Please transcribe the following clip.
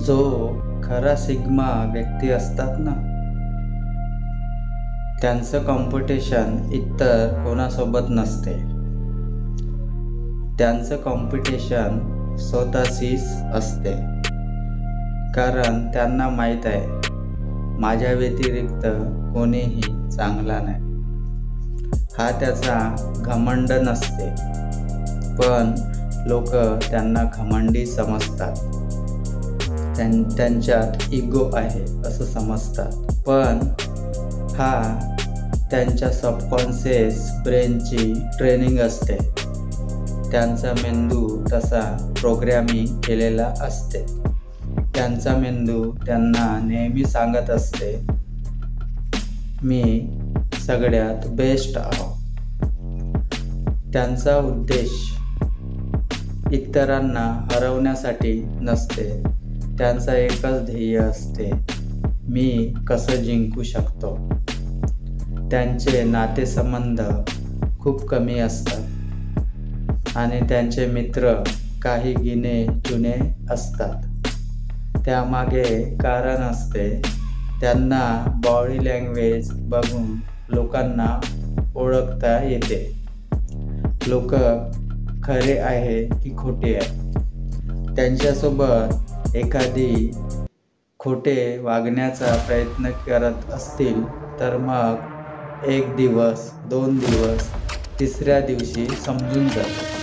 जो खरा सिग्मा व्यक्ती असतात ना, त्यांचं कॉम्पिटिशन इतर कोणासोबत नसते. त्यांचं कॉम्पिटिशन स्वतःशीच असते. कारण त्यांना माहीत आहे, माझ्या व्यतिरिक्त कोणीही चांगला नाही. हा त्याचा घमंड नसते, पण लोक त्यांना घमंडी समजतात. त्यांच्यात इगो आहे असं समजतात. पण हा त्यांच्या सबकॉन्शियस ब्रेनची ट्रेनिंग असते. त्यांचा मेंदू तसा प्रोग्रॅमिंग केलेला असते. त्यांचा मेंदू त्यांना नेहमी सांगत असते, मी सगळ्यात बेस्ट आहो. त्यांचा उद्देश इतरांना हरवण्यासाठी नसते. त्यांचा एकच ध्येय असते, मी कसं जिंकू शकतो. त्यांचे नातेसंबंध खूप कमी असतात आणि त्यांचे मित्र काही गिने-चुने असतात. त्यामागे कारण असते, त्यांना बॉडी लँग्वेज बघून लोकांना ओळखता येते. लोक खरे आहे की खोटे आहे. त्यांच्यासोबत एखादी खोटे वागण्याचा प्रयत्न करत असतील तर मग 1 दिवस, 2 दिवस, तिसऱ्या दिवशी समजून जातं.